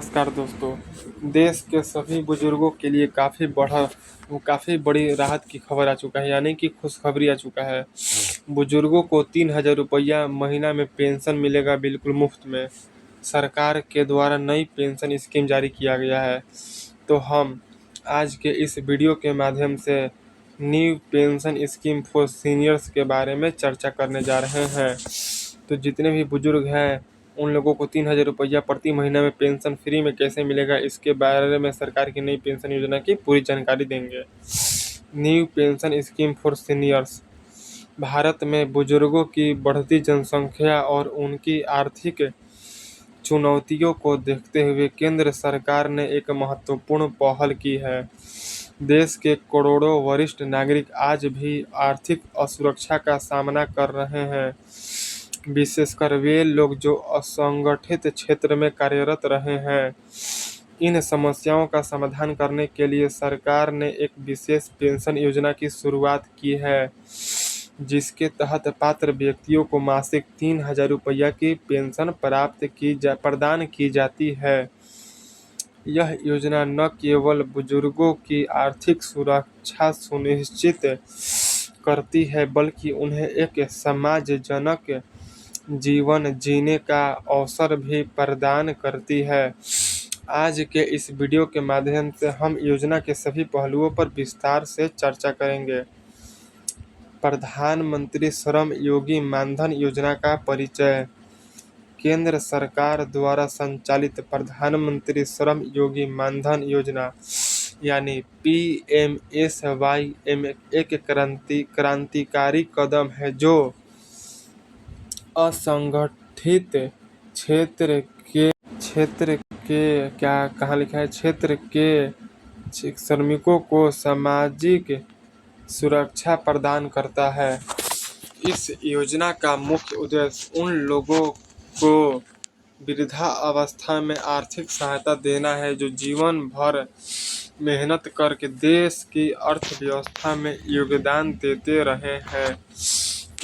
नमस्कार दोस्तों। देश के सभी बुजुर्गों के लिए काफ़ी बड़ी राहत की खबर आ चुका है, यानी कि खुशखबरी आ चुका है। बुजुर्गों को 3,000 रुपया महीना में पेंशन मिलेगा, बिल्कुल मुफ्त में। सरकार के द्वारा नई पेंशन स्कीम जारी किया गया है। तो हम आज के इस वीडियो के माध्यम से new pension scheme for seniors के बारे में चर्चा करने जा रहे हैं। तो जितने भी बुजुर्ग हैं उन लोगों को 3,000 रुपया प्रति महीना में पेंशन फ्री में कैसे मिलेगा, इसके बारे में सरकार की नई पेंशन योजना की पूरी जानकारी देंगे। New pension scheme for seniors. Bharat में बुजुर्गों की बढ़ती जनसंख्या और उनकी आर्थिक चुनौतियों को देखते हुए केंद्र सरकार ने एक महत्वपूर्ण पहल की है। देश के करोड़ों वरिष्ठ नागरिक आज भी आर्थिक असुरक्षा का सामना कर रहे हैं, विशेषकर वे लोग जो असंगठित क्षेत्र में कार्यरत रहे हैं। इन समस्याओं का समाधान करने के लिए सरकार ने एक विशेष पेंशन योजना की शुरुआत की है, जिसके तहत पात्र व्यक्तियों को मासिक 3,000 रुपया की पेंशन प्रदान की जाती है। यह योजना न केवल बुजुर्गों की आर्थिक सुरक्षा सुनिश्चित करती है, बल्कि उन्हें एक सम्मानजनक जीवन जीने का अवसर भी प्रदान करती है। आज के इस वीडियो के माध्यम से हम योजना के सभी पहलुओं पर विस्तार से चर्चा करेंगे। प्रधानमंत्री श्रम योगी मानधन योजना का परिचय। केंद्र सरकार द्वारा संचालित प्रधानमंत्री श्रम योगी मानधन योजना यानी PMSY एक क्रांतिकारी कदम है जो असंगठित क्षेत्र के श्रमिकों को सामाजिक सुरक्षा प्रदान करता है। इस योजना का मुख्य उद्देश्य उन लोगों को वृद्धावस्था में आर्थिक सहायता देना है जो जीवन भर मेहनत करके देश की अर्थव्यवस्था में योगदान देते रहे हैं।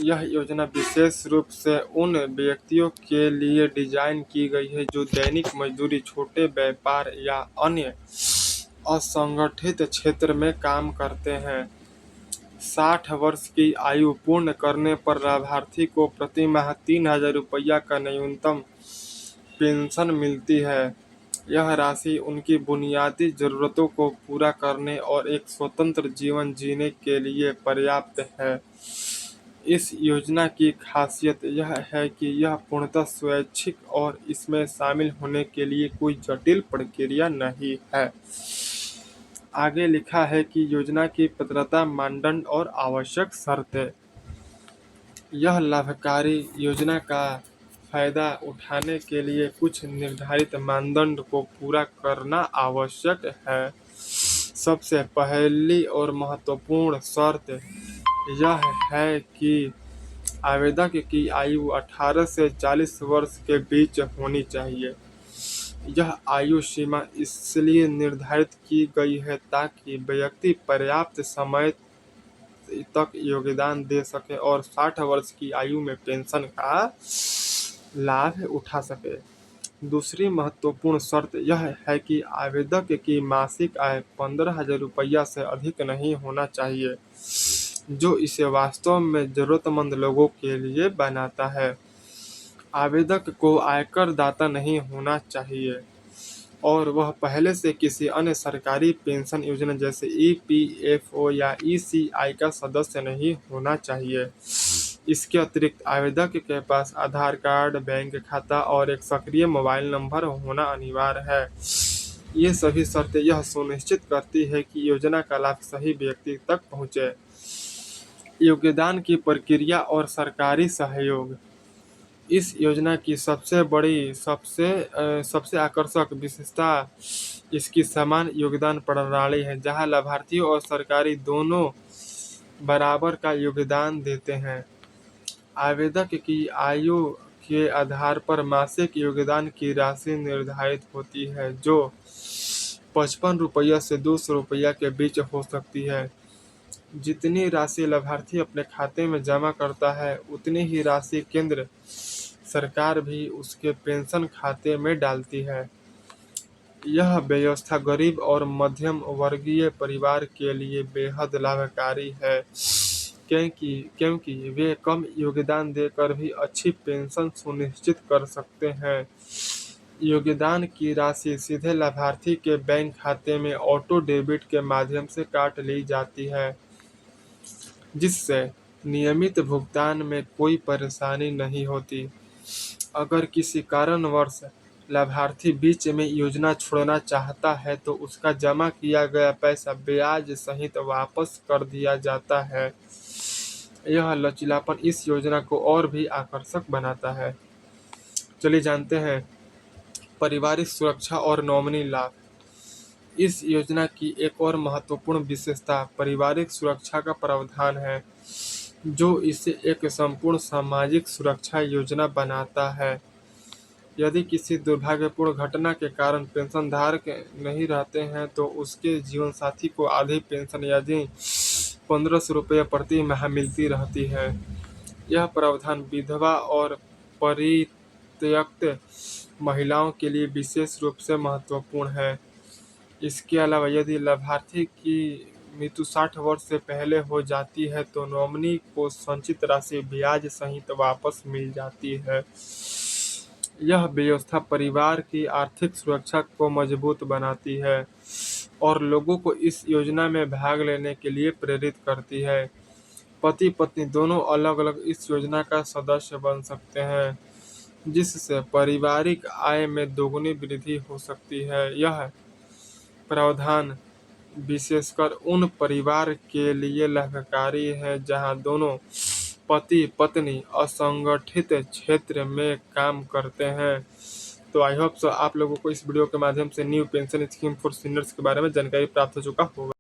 यह योजना विशेष रूप से उन व्यक्तियों के लिए डिजाइन की गई है जो दैनिक मजदूरी, छोटे व्यापार या अन्य असंगठित क्षेत्र में काम करते हैं। 60 वर्ष की आयु पूर्ण करने पर लाभार्थी को प्रति माह 3,000 रुपया का न्यूनतम पेंशन मिलती है। यह राशि उनकी बुनियादी जरूरतों को पूरा करने और एक स्वतंत्र जीवन जीने के लिए पर्याप्त है। इस योजना की खासियत यह है कि यह पूर्णतः स्वैच्छिक और इसमें शामिल होने के लिए कोई जटिल प्रक्रिया नहीं है। आगे लिखा है कि योजना की पात्रता, मानदंड और आवश्यक शर्तें। यह लाभकारी योजना का फायदा उठाने के लिए कुछ निर्धारित मानदंड को पूरा करना आवश्यक है। सबसे पहली और महत्वपूर्ण शर्त यह है कि आवेदक की आयु 18 से 40 वर्ष के बीच होनी चाहिए। यह आयु सीमा इसलिए निर्धारित की गई है ताकि व्यक्ति पर्याप्त समय तक योगदान दे सके और 60 वर्ष की आयु में पेंशन का लाभ उठा सके। दूसरी महत्वपूर्ण शर्त यह है कि आवेदक की मासिक आय 15,000 रुपया से अधिक नहीं होना चाहिए, जो इसे वास्तव में जरूरतमंद लोगों के लिए बनाता है। आवेदक को आयकर दाता नहीं होना चाहिए और वह पहले से किसी अन्य सरकारी पेंशन योजना जैसे EPFO या ECI का सदस्य नहीं होना चाहिए। इसके अतिरिक्त आवेदक के पास आधार कार्ड, बैंक खाता और एक सक्रिय मोबाइल नंबर होना अनिवार्य है। ये सभी शर्तें यह सुनिश्चित करती है कि योजना का लाभ सही व्यक्ति तक पहुंचे। योगदान की प्रक्रिया और सरकारी सहयोग। इस योजना की सबसे आकर्षक विशेषता इसकी समान योगदान प्रणाली है, जहां लाभार्थियों और सरकारी दोनों बराबर का योगदान देते हैं। आवेदक की आयु के आधार पर मासिक योगदान की राशि निर्धारित होती है, जो 55 रुपया से 200 रुपया के बीच हो सकती है। जितनी राशि लाभार्थी अपने खाते में जमा करता है, उतनी ही राशि केंद्र सरकार भी उसके पेंशन खाते में डालती है। यह व्यवस्था गरीब और मध्यम वर्गीय परिवार के लिए बेहद लाभकारी है, क्योंकि वे कम योगदान देकर भी अच्छी पेंशन सुनिश्चित कर सकते हैं। योगदान की राशि सीधे लाभार्थी के बैंक खाते में ऑटो डेबिट के माध्यम से काट ली जाती है, जिससे नियमित भुगतान में कोई परेशानी नहीं होती। अगर किसी कारणवश लाभार्थी बीच में योजना छोड़ना चाहता है तो उसका जमा किया गया पैसा ब्याज सहित वापस कर दिया जाता है। यह लचीलापन इस योजना को और भी आकर्षक बनाता है। चलिए जानते हैं पारिवारिक सुरक्षा और नॉमिनी लाभ। इस योजना की एक और महत्वपूर्ण विशेषता पारिवारिक सुरक्षा का प्रावधान है, जो इसे एक संपूर्ण सामाजिक सुरक्षा योजना बनाता है। यदि किसी दुर्भाग्यपूर्ण घटना के कारण पेंशनधारक नहीं रहते हैं तो उसके जीवनसाथी को आधी पेंशन यानी 1500 रुपये प्रति माह मिलती रहती है। यह प्रावधान विधवा और परित्यक्त महिलाओं के लिए विशेष रूप से महत्वपूर्ण है। इसके अलावा यदि लाभार्थी की मृत्यु 60 वर्ष से पहले हो जाती है तो नॉमिनी को संचित राशि ब्याज सहित वापस मिल जाती है। यह व्यवस्था परिवार की आर्थिक सुरक्षा को मजबूत बनाती है और लोगों को इस योजना में भाग लेने के लिए प्रेरित करती है। पति पत्नी दोनों अलग अलग इस योजना का सदस्य बन सकते हैं, जिससे पारिवारिक आय में दोगुनी वृद्धि हो सकती है। यह प्रावधान विशेषकर उन परिवार के लिए लाभकारी है जहां दोनों पति पत्नी असंगठित क्षेत्र में काम करते हैं। तो आई होप सो आप लोगों को इस वीडियो के माध्यम से new pension scheme for seniors के बारे में जानकारी प्राप्त हो चुका होगा।